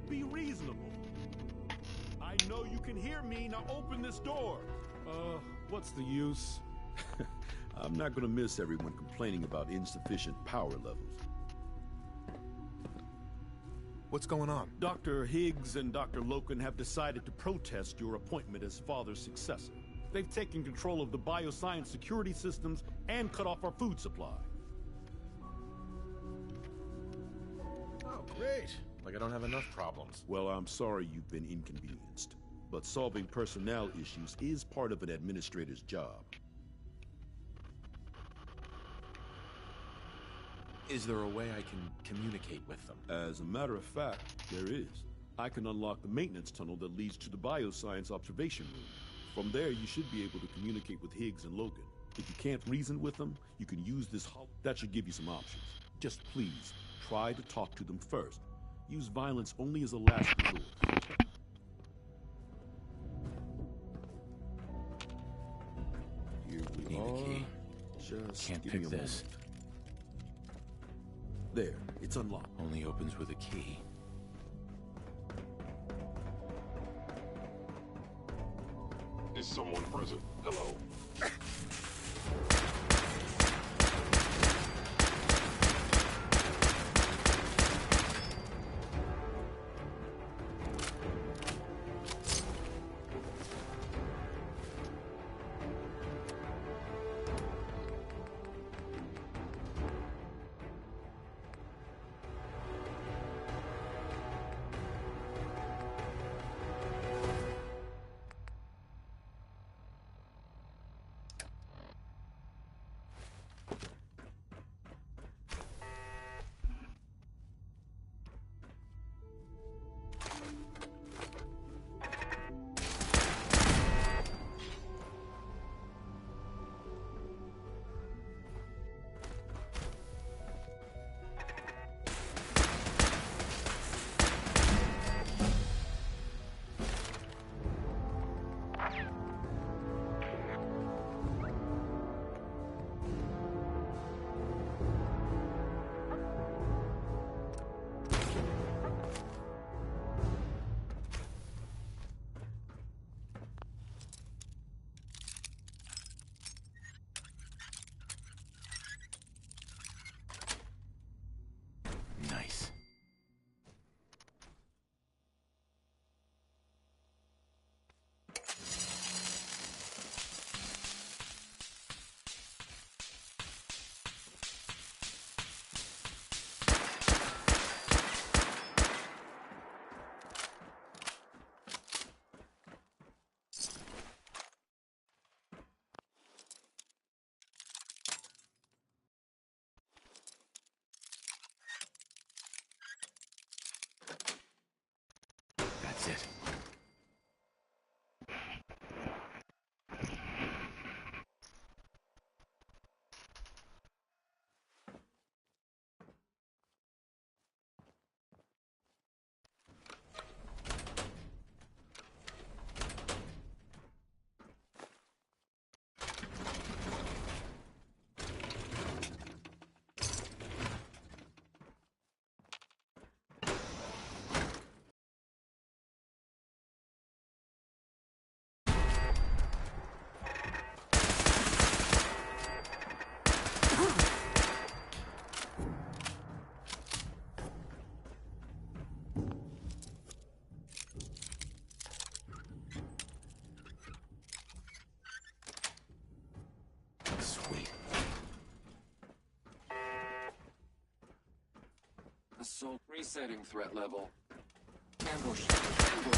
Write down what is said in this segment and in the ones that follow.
Be reasonable. I know you can hear me. Now open this door. What's the use? I'm not gonna miss everyone complaining about insufficient power levels. What's going on? Dr. Higgs and Dr. Loken have decided to protest your appointment as Father's successor. They've taken control of the bioscience security systems and cut off our food supply. Oh, great. Like I don't have enough problems. Well, I'm sorry you've been inconvenienced, but solving personnel issues is part of an administrator's job. Is there a way I can communicate with them? As a matter of fact, there is. I can unlock the maintenance tunnel that leads to the bioscience observation room. From there, you should be able to communicate with Higgs and Logan. If you can't reason with them, you can use this that should give you some options. Just please, try to talk to them first. Use violence only as a last resort. Here we Need are. the key. Just Can't give me pick a this. moment. There, it's unlocked. Only opens with a key. Is someone present? Hello? Nice. That's it. Sweet. Assault resetting threat level. Ambush. Ambush.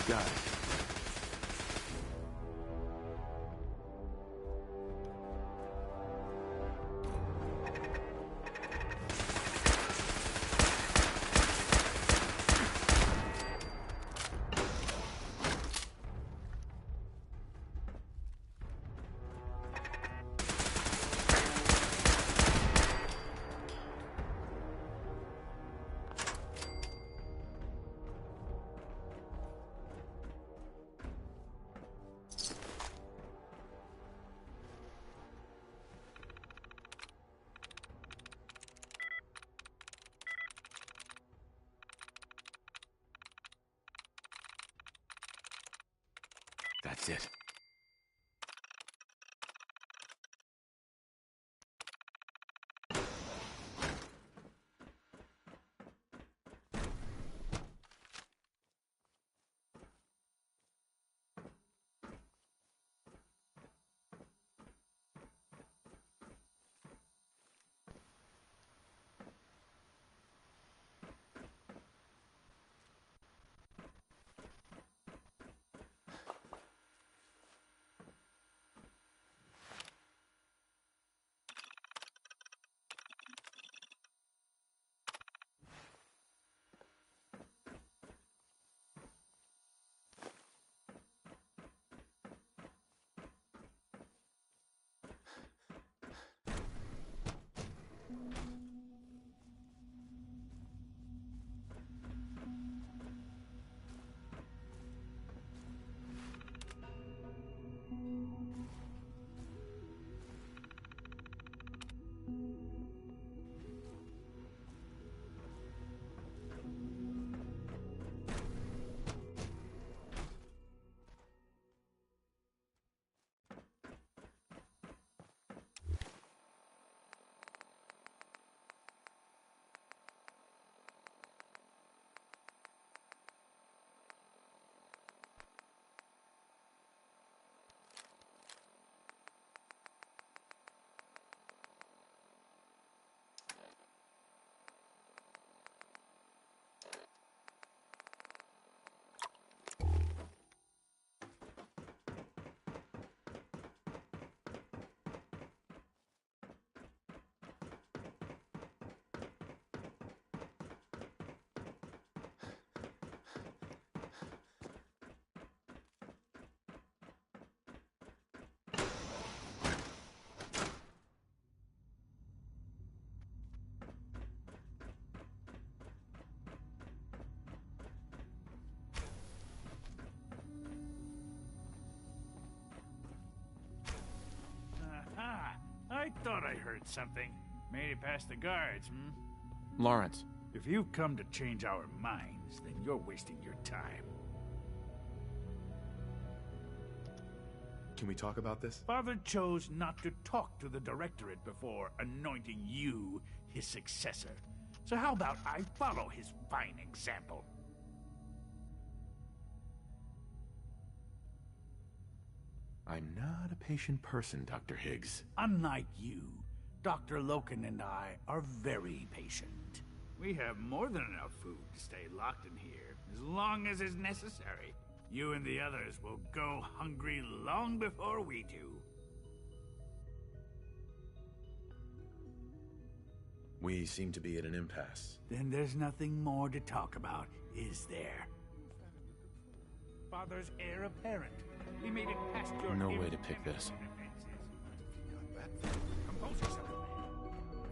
Got it. That's it. I thought I heard something. Made it past the guards, hmm? Lawrence. If you've come to change our minds, then you're wasting your time. Can we talk about this? Father chose not to talk to the Directorate before anointing you his successor. So how about I follow his fine example? I'm not a patient person, Dr. Higgs. Unlike you, Dr. Loken and I are very patient. We have more than enough food to stay locked in here, as long as is necessary. You and the others will go hungry long before we do. We seem to be at an impasse. Then there's nothing more to talk about, is there? Father's heir apparent. We made it past your... No way to pick this. Compose yourself, man.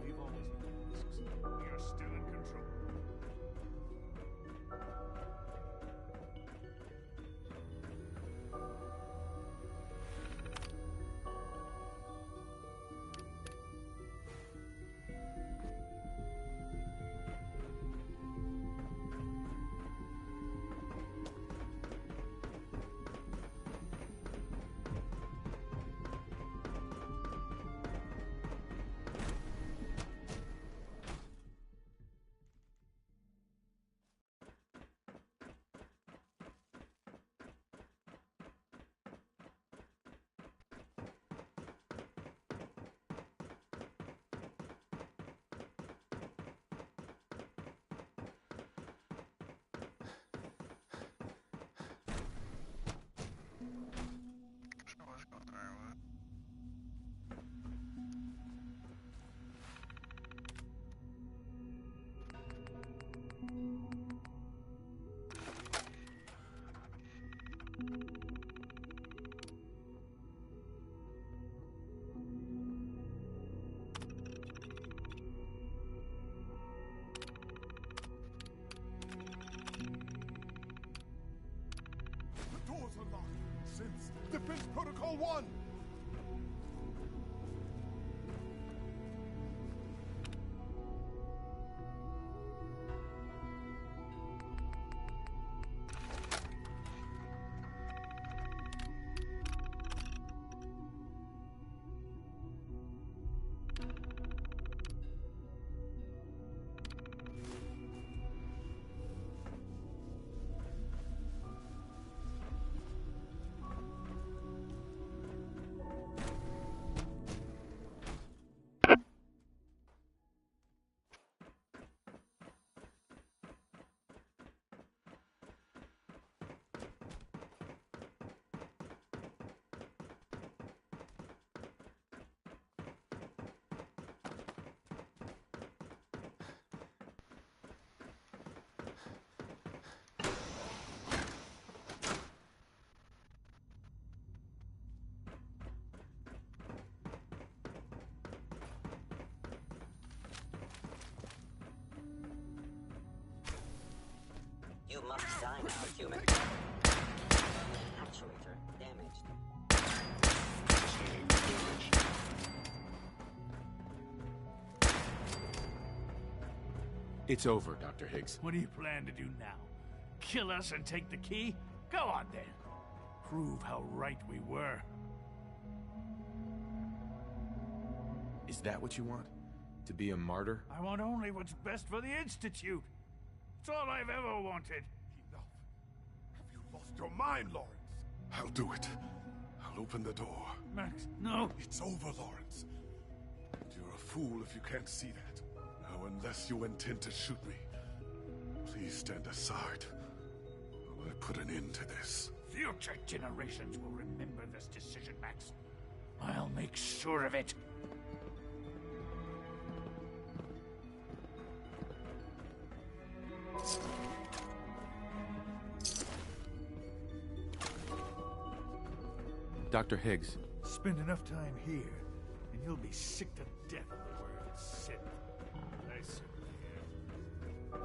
We've always known this. We are still in control. doors are locked. Since Defense Protocol 1! You must die now, human. Actuator damaged. It's over, Dr. Higgs. What do you plan to do now? Kill us and take the key? Go on then. Prove how right we were. Is that what you want? To be a martyr? I want only what's best for the Institute. It's all I've ever wanted. Enough. Have you lost your mind, Lawrence? I'll do it. I'll open the door. Max, no. It's over, Lawrence. And you're a fool if you can't see that. Now, unless you intend to shoot me, please stand aside. While I put an end to this. Future generations will remember this decision, Max. I'll make sure of it. Dr. Higgs. Spend enough time here, and you'll be sick to death of the word Sith. I certainly am.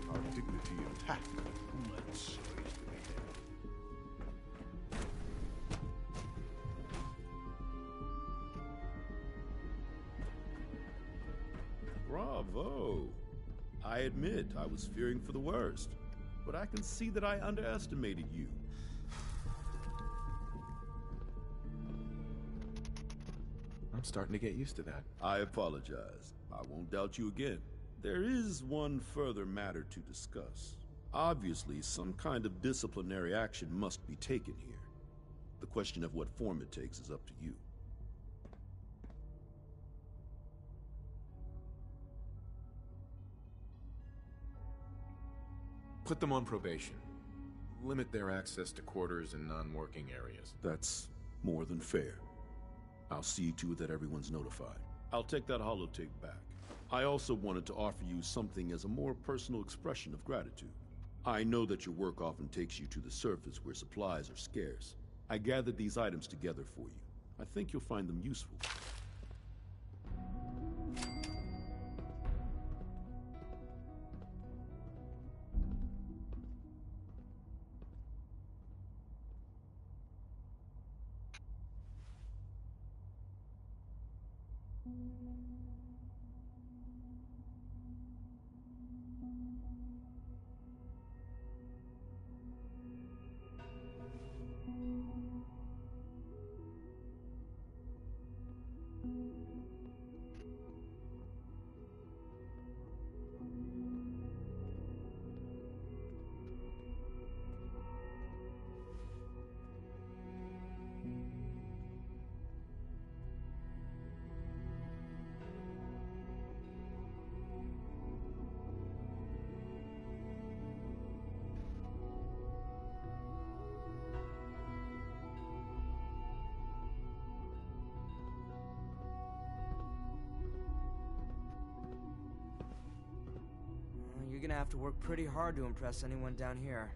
Our dignity intact. Let's so used to be there. Bravo. I admit I was fearing for the worst, but I can see that I underestimated you. I'm starting to get used to that. I apologize. I won't doubt you again. There is one further matter to discuss. Obviously, some kind of disciplinary action must be taken here. The question of what form it takes is up to you. Put them on probation. Limit their access to quarters and non-working areas. That's more than fair. I'll see to it that everyone's notified. I'll take that holotape back. I also wanted to offer you something as a more personal expression of gratitude. I know that your work often takes you to the surface where supplies are scarce. I gathered these items together for you. I think you'll find them useful. You're gonna have to work pretty hard to impress anyone down here.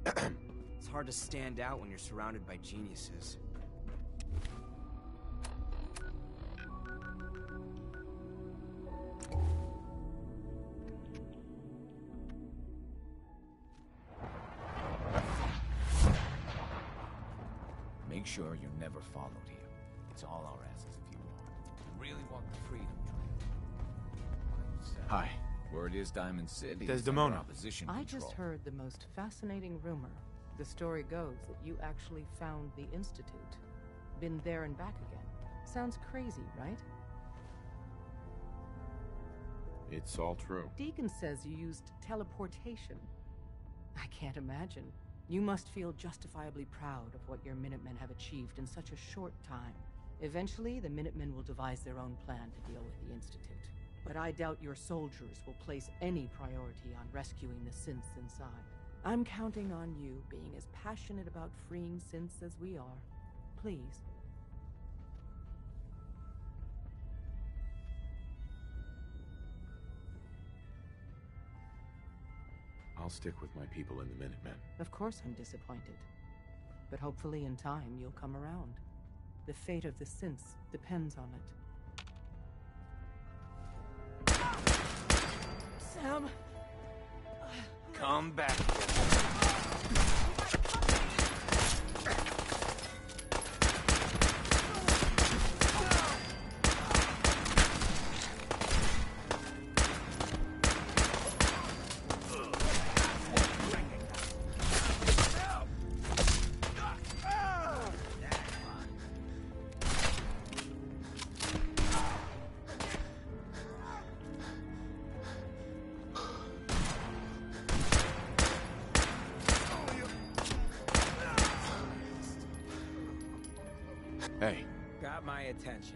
It's hard to stand out when you're surrounded by geniuses. Make sure you're never followed here. It's all our asses if you want. You really want the freedom train? Hi. Word is Diamond City is Desdemona. under opposition I control. just heard the most fascinating rumor. The story goes that you actually found the Institute. Been there and back again. Sounds crazy, right? It's all true. Deacon says you used teleportation. I can't imagine. You must feel justifiably proud of what your Minutemen have achieved in such a short time. Eventually, the Minutemen will devise their own plan to deal with the Institute. But I doubt your soldiers will place any priority on rescuing the synths inside. I'm counting on you being as passionate about freeing synths as we are. Please. I'll stick with my people in the Minutemen. Of course I'm disappointed. But hopefully in time you'll come around. The fate of the synths depends on it. Sam! Come back. Hey. Got my attention.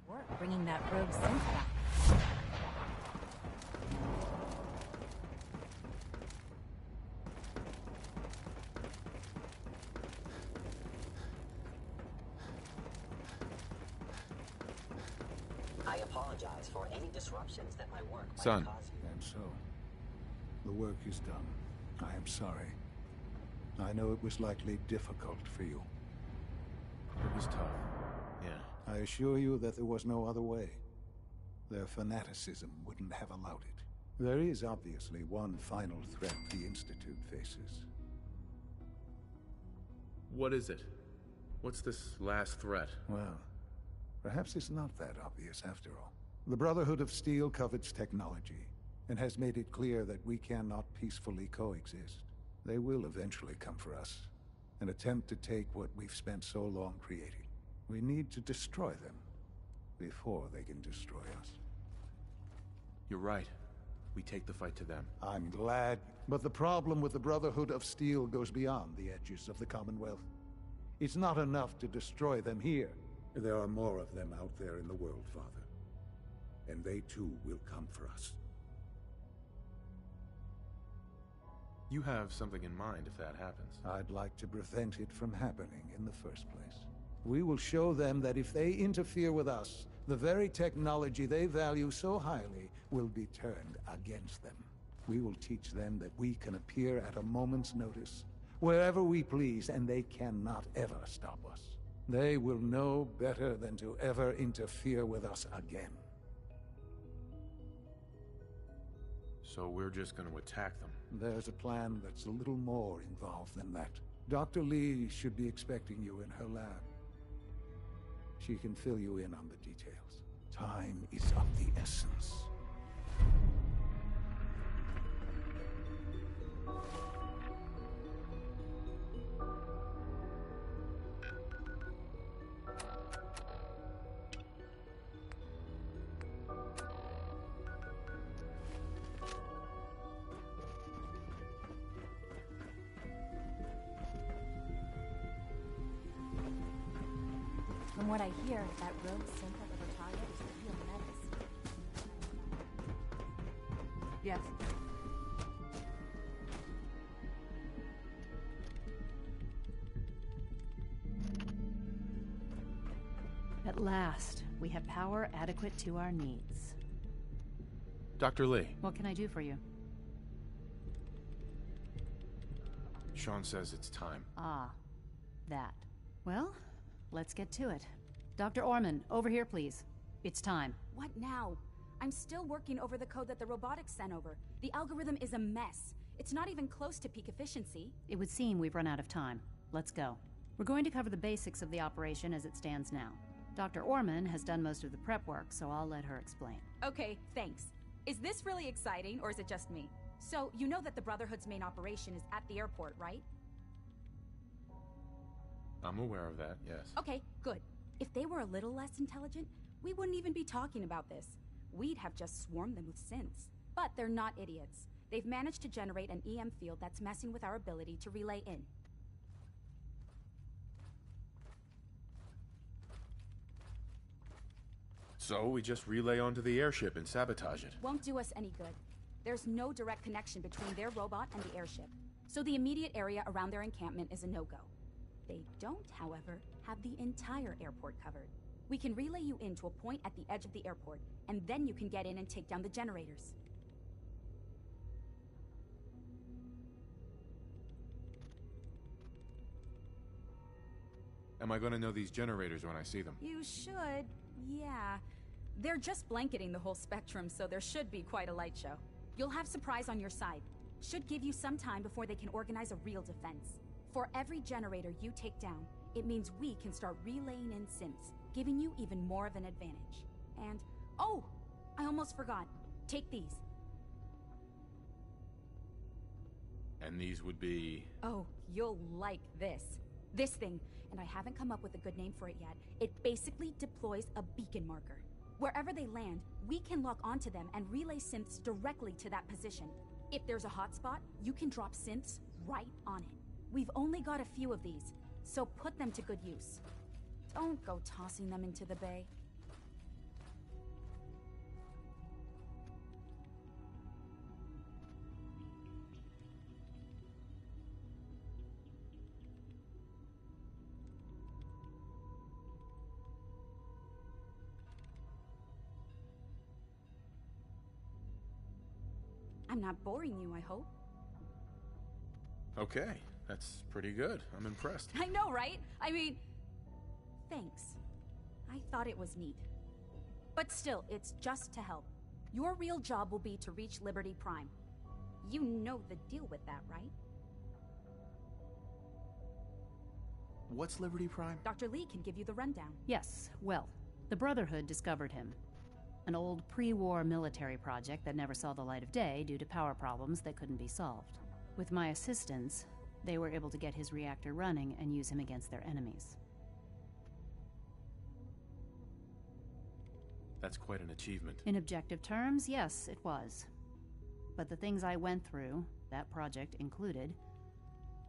Work bringing that rogue synth back. I apologize for any disruptions that my work might Son. cause you. And so, the work is done. I am sorry. I know it was likely difficult for you. It was tough. Yeah. I assure you that there was no other way. Their fanaticism wouldn't have allowed it. There is obviously one final threat the Institute faces. What is it? What's this last threat? Well, perhaps it's not that obvious after all. The Brotherhood of Steel covets technology, and has made it clear that we cannot peacefully coexist. They will eventually come for us, An attempt to take what we've spent so long creating. We need to destroy them before they can destroy us. You're right. We take the fight to them. I'm glad, but the problem with the Brotherhood of Steel goes beyond the edges of the Commonwealth. It's not enough to destroy them here. There are more of them out there in the world, Father. And they too will come for us. You have something in mind if that happens. I'd like to prevent it from happening in the first place. We will show them that if they interfere with us, the very technology they value so highly will be turned against them. We will teach them that we can appear at a moment's notice, wherever we please, and they cannot ever stop us. They will know better than to ever interfere with us again. So we're just going to attack them? There's a plan that's a little more involved than that. Dr. Lee should be expecting you in her lab. She can fill you in on the details. Time is of the essence. From what I hear, that rogue synth at the Battalion is a real menace. Yes. At last, we have power adequate to our needs. Dr. Lee. What can I do for you? Sean says it's time. Ah, that. Well, let's get to it. Dr. Orman, over here, please. It's time. What now? I'm still working over the code that the robotics sent over. The algorithm is a mess. It's not even close to peak efficiency. It would seem we've run out of time. Let's go. We're going to cover the basics of the operation as it stands now. Dr. Orman has done most of the prep work, so I'll let her explain. Okay, thanks. Is this really exciting, or is it just me? So, you know that the Brotherhood's main operation is at the airport, right? I'm aware of that, yes. Okay, good. If they were a little less intelligent, we wouldn't even be talking about this. We'd have just swarmed them with synths. But they're not idiots. They've managed to generate an EM field that's messing with our ability to relay in. So we just relay onto the airship and sabotage it. Won't do us any good. There's no direct connection between their robot and the airship, so the immediate area around their encampment is a no-go. They don't, however, have the entire airport covered. We can relay you in to a point at the edge of the airport, and then you can get in and take down the generators. Am I going to know these generators when I see them? You should, yeah. They're just blanketing the whole spectrum, so there should be quite a light show. You'll have surprise on your side. Should give you some time before they can organize a real defense. For every generator you take down, it means we can start relaying in synths, giving you even more of an advantage. And, oh, I almost forgot. Take these. And these would be... Oh, you'll like this. This thing, and I haven't come up with a good name for it yet, it basically deploys a beacon marker. Wherever they land, we can lock onto them and relay synths directly to that position. If there's a hotspot, you can drop synths right on it. We've only got a few of these, so put them to good use. Don't go tossing them into the bay. I'm not boring you, I hope. Okay, that's pretty good. I'm impressed. I know, right? I mean, thanks. I thought it was neat. But still, it's just to help. Your real job will be to reach Liberty Prime. You know the deal with that, right? What's Liberty Prime? Dr. Lee can give you the rundown. Yes, well, the Brotherhood discovered him. An old pre-war military project that never saw the light of day due to power problems that couldn't be solved. With my assistance, They were able to get his reactor running and use him against their enemies. That's quite an achievement. In objective terms, yes, it was. But the things I went through, that project included,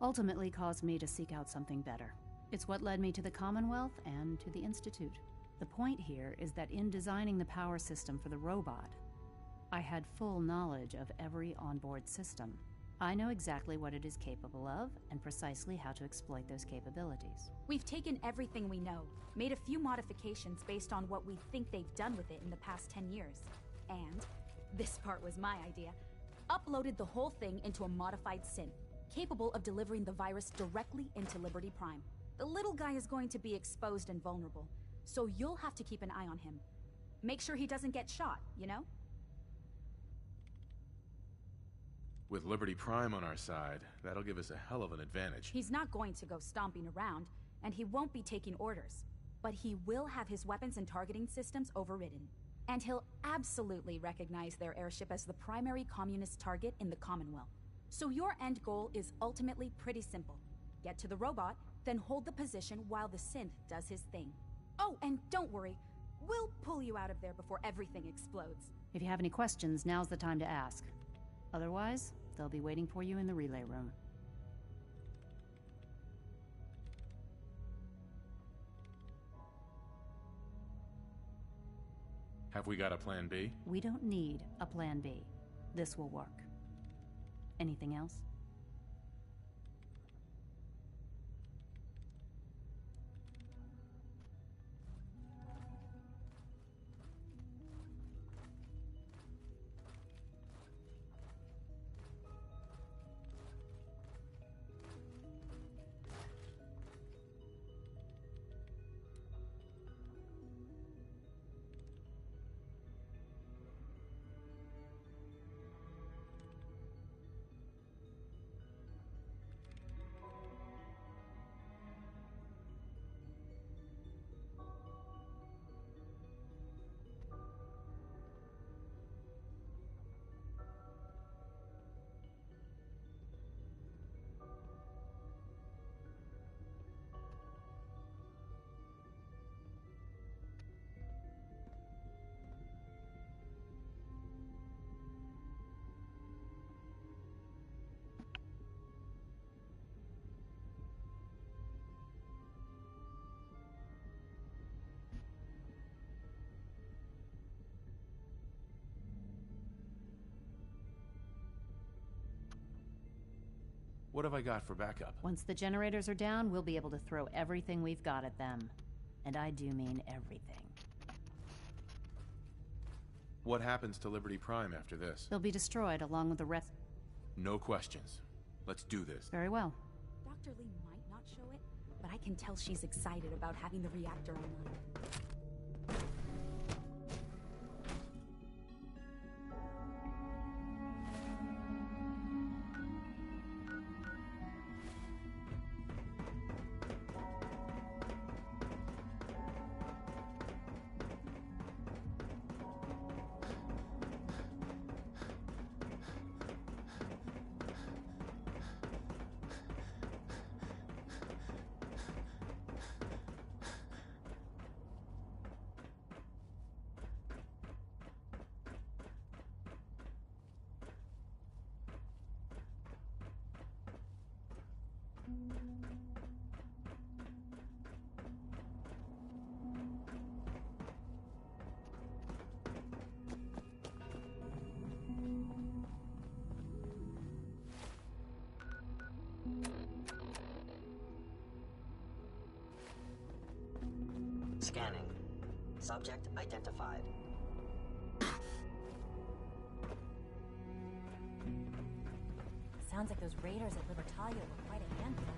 ultimately caused me to seek out something better. It's what led me to the Commonwealth and to the Institute. The point here is that in designing the power system for the robot, I had full knowledge of every onboard system. I know exactly what it is capable of and precisely how to exploit those capabilities. We've taken everything we know, made a few modifications based on what we think they've done with it in the past 10 years. And, this part was my idea, uploaded the whole thing into a modified synth, capable of delivering the virus directly into Liberty Prime. The little guy is going to be exposed and vulnerable, so you'll have to keep an eye on him. Make sure he doesn't get shot, you know? With Liberty Prime on our side, that'll give us a hell of an advantage. He's not going to go stomping around, and he won't be taking orders. But he will have his weapons and targeting systems overridden. And he'll absolutely recognize their airship as the primary communist target in the Commonwealth. So your end goal is ultimately pretty simple. Get to the robot, then hold the position while the synth does his thing. Oh, and don't worry, we'll pull you out of there before everything explodes. If you have any questions, now's the time to ask. Otherwise, they'll be waiting for you in the relay room. Have we got a plan B? We don't need a plan B. This will work. Anything else? What have I got for backup? Once the generators are down, we'll be able to throw everything we've got at them. And I do mean everything. What happens to Liberty Prime after this? They'll be destroyed along with the rest. No questions. Let's do this. Very well. Dr. Lee might not show it, but I can tell she's excited about having the reactor online. Scanning. Subject identified. Sounds like those raiders at Libertalia were quite a handful.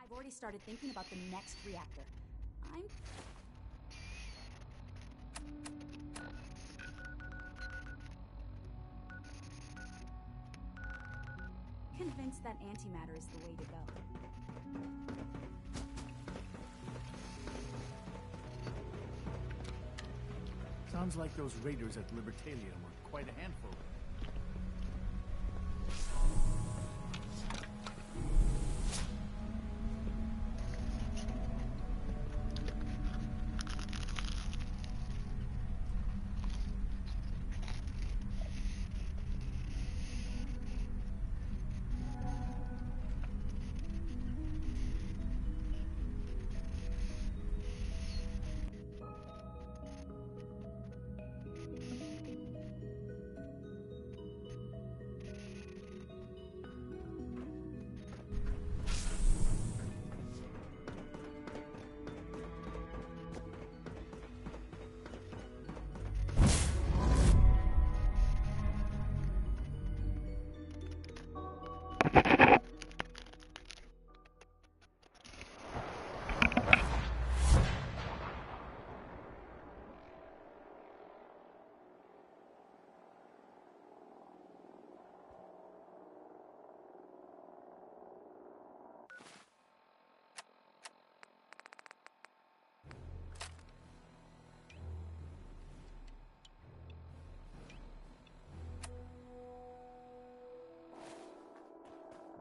I've already started thinking about the next reactor. I'm convinced that antimatter is the way to go. Sounds like those raiders at Libertalia were quite a handful.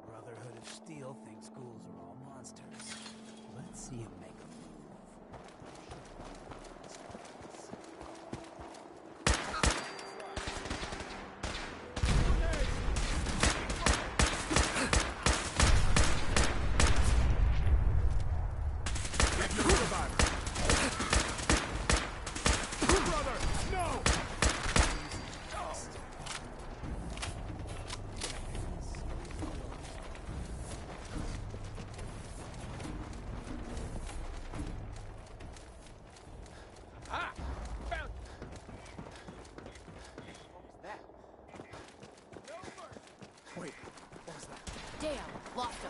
Brotherhood of Steel thinks ghouls are all monsters. Let's see him make a move. Wait, what was that? Damn, lost him.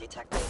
detected.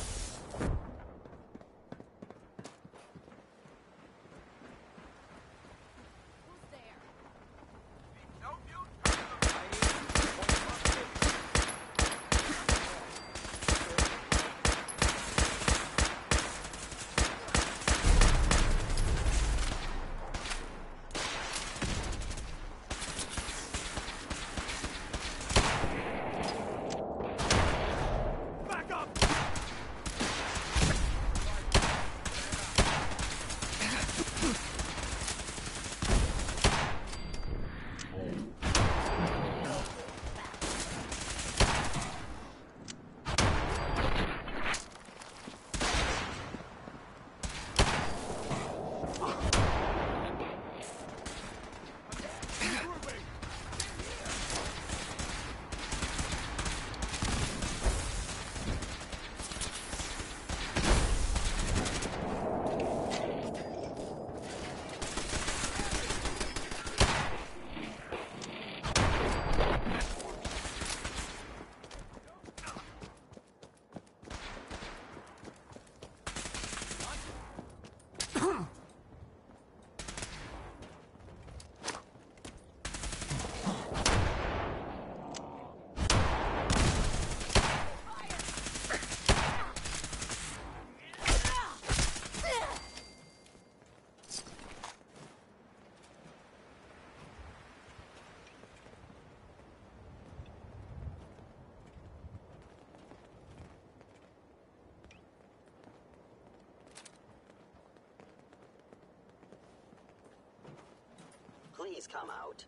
Please come out.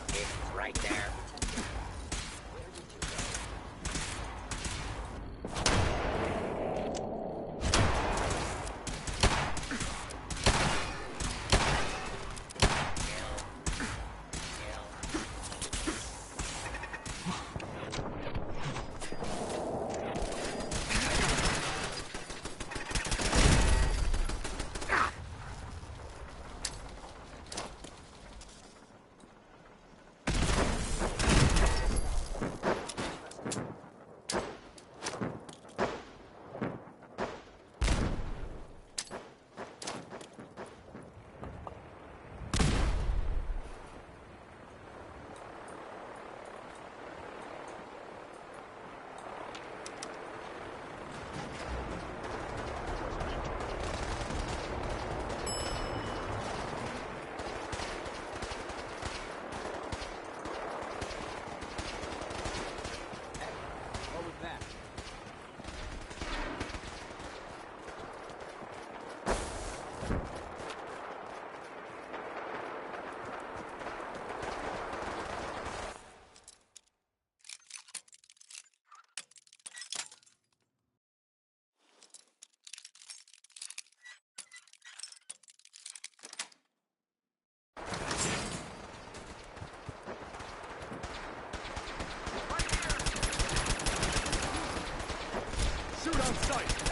It's right there. Shoot on sight!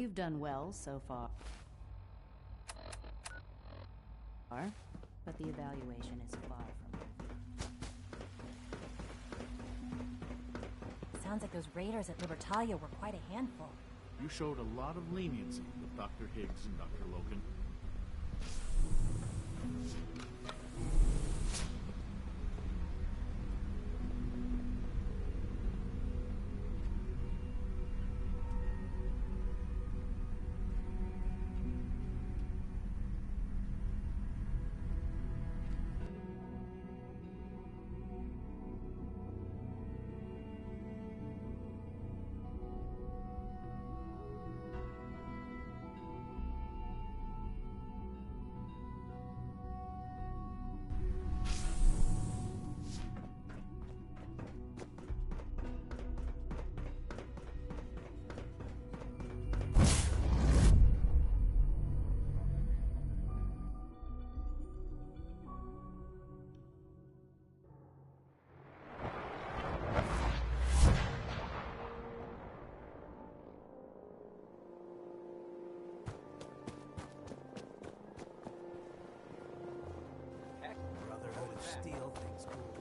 You've done well so far. But the evaluation is far from complete. Sounds like those raiders at Libertalia were quite a handful. You showed a lot of leniency with Dr. Higgs and Dr. Logan. Brotherhood of Steel thinks ghouls.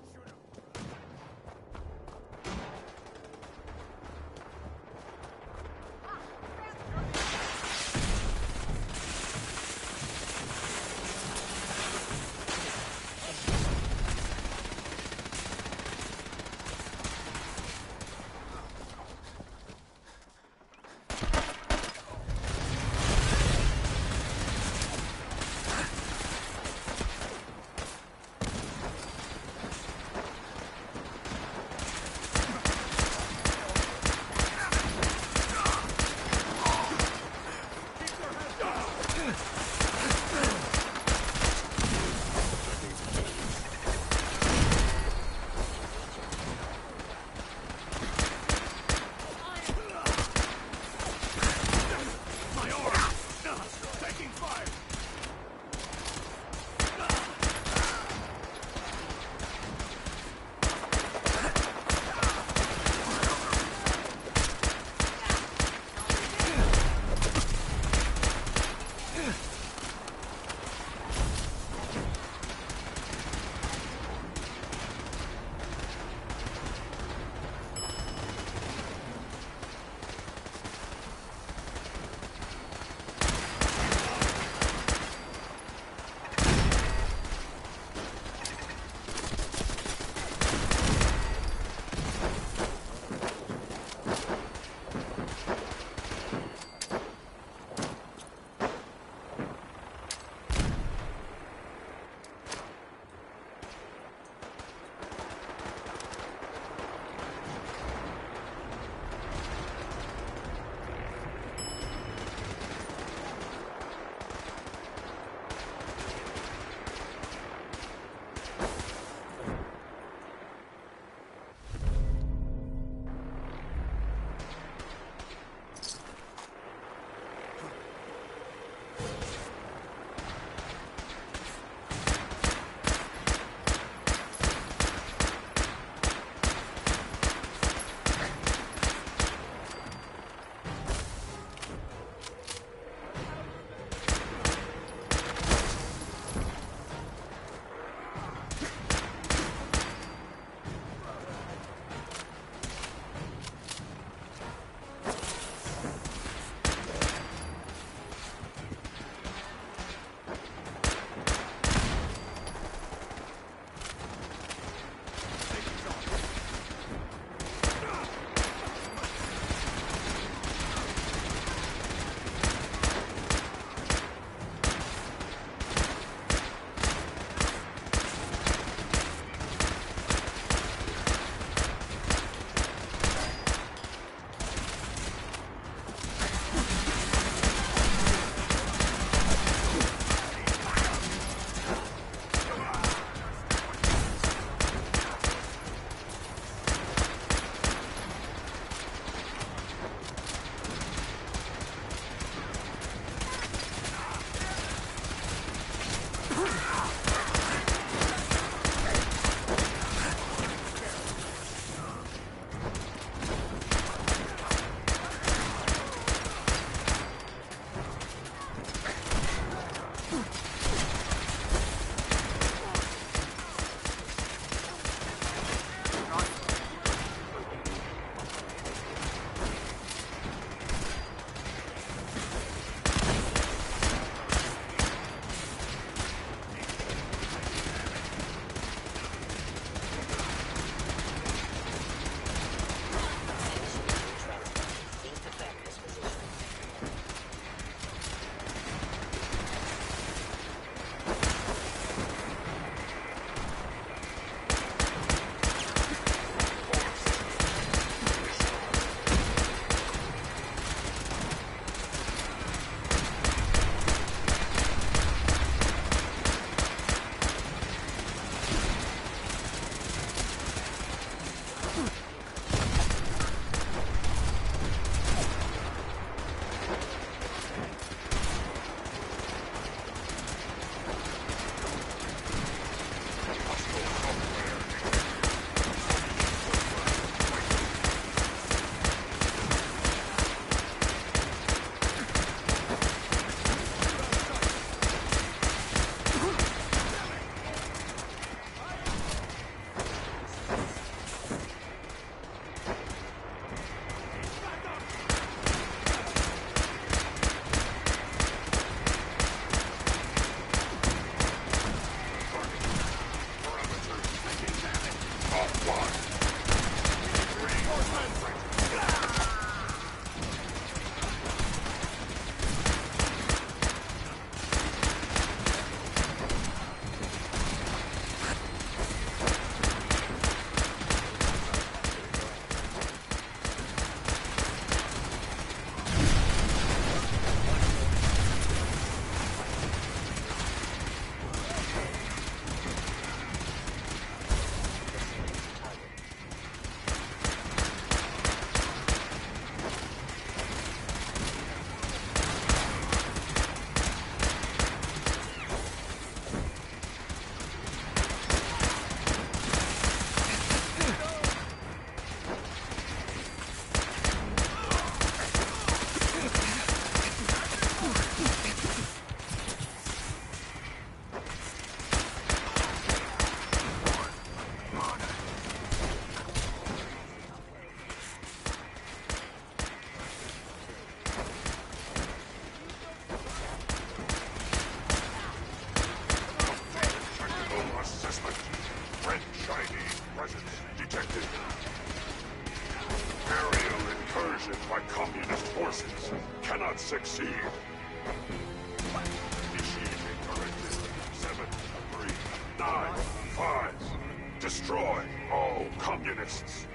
exists.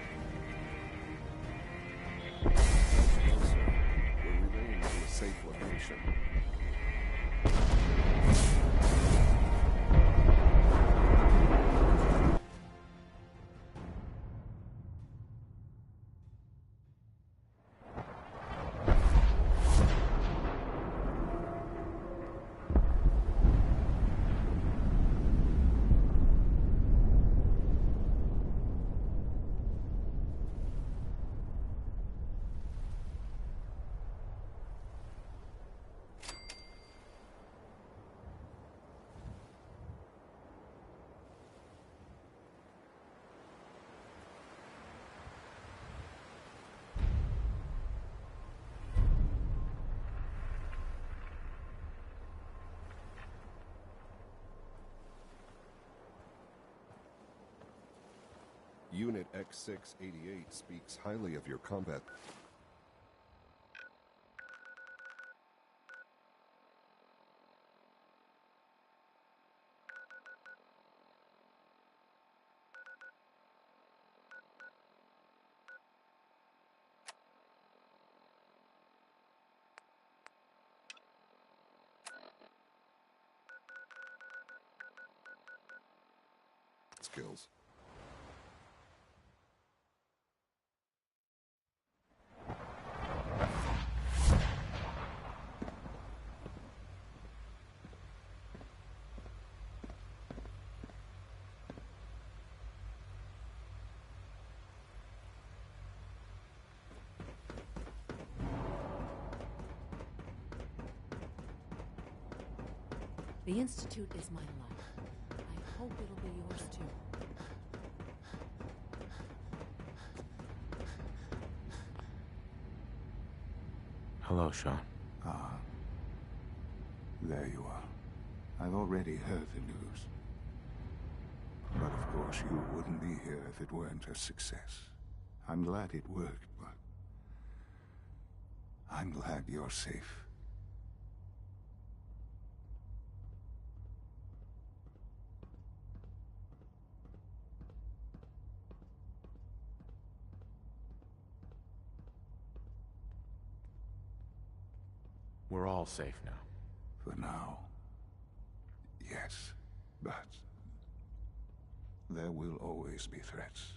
We're relaying to a safe location. Unit X688 speaks highly of your combat. Skills. The Institute is my life. I hope it'll be yours too. Hello, Sean. Ah. There you are. I've already heard the news. But of course you wouldn't be here if it weren't a success. I'm glad it worked, but I'm glad you're safe. We're all safe now. For now. Yes, but there will always be threats.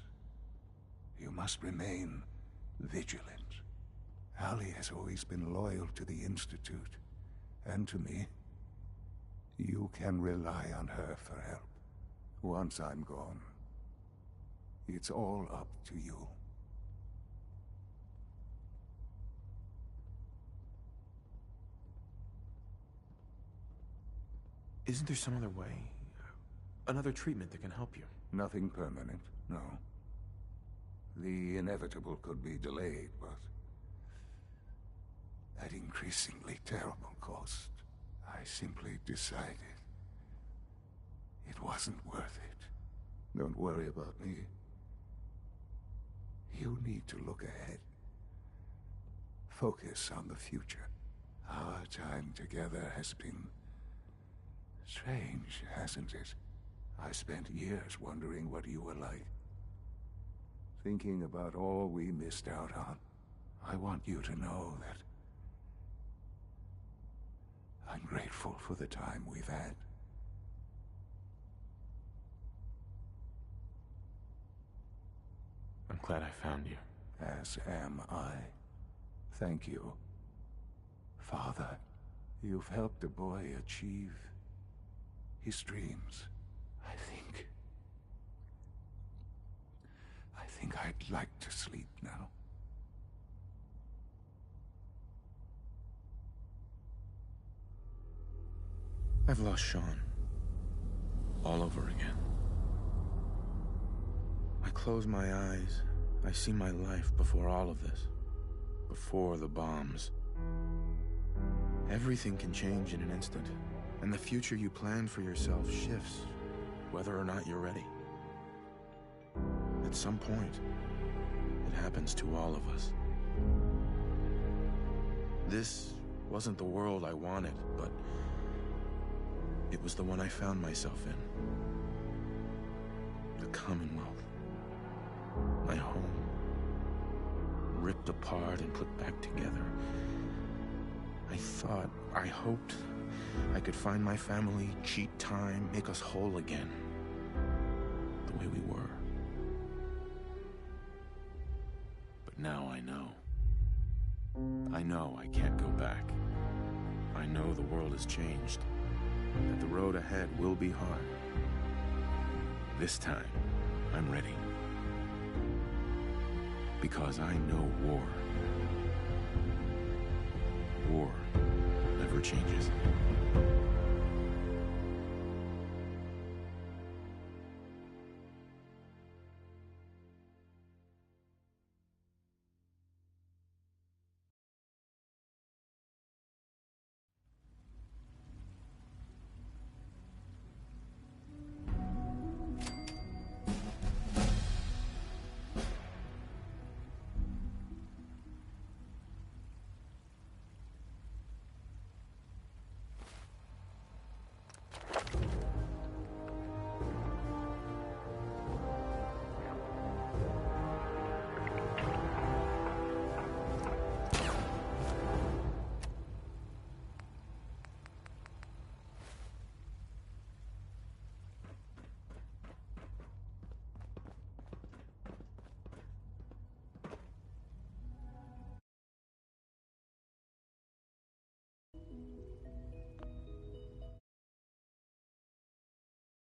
You must remain vigilant. Allie has always been loyal to the Institute, and to me. You can rely on her for help. Once I'm gone, it's all up to you. Isn't there some other way? Another treatment that can help you? Nothing permanent, no. The inevitable could be delayed, but at increasingly terrible cost. I simply decided it wasn't worth it. Don't worry about me. You need to look ahead. Focus on the future. Our time together has been strange, hasn't it? I spent years wondering what you were like. Thinking about all we missed out on. I want you to know that I'm grateful for the time we've had. I'm glad I found you. As am I. Thank you. Father, you've helped a boy achieve his dreams. I think I'd like to sleep now. I've lost Sean. All over again. I close my eyes. I see my life before all of this. Before the bombs. Everything can change in an instant. And the future you plan for yourself shifts, whether or not you're ready. At some point, it happens to all of us. This wasn't the world I wanted, but it was the one I found myself in. The Commonwealth. my home, ripped apart and put back together. I hoped I could find my family, cheat time, make us whole again, the way we were. But now I know. I know I can't go back. I know the world has changed, that the road ahead will be hard. This time, I'm ready. Because I know war. War never changes.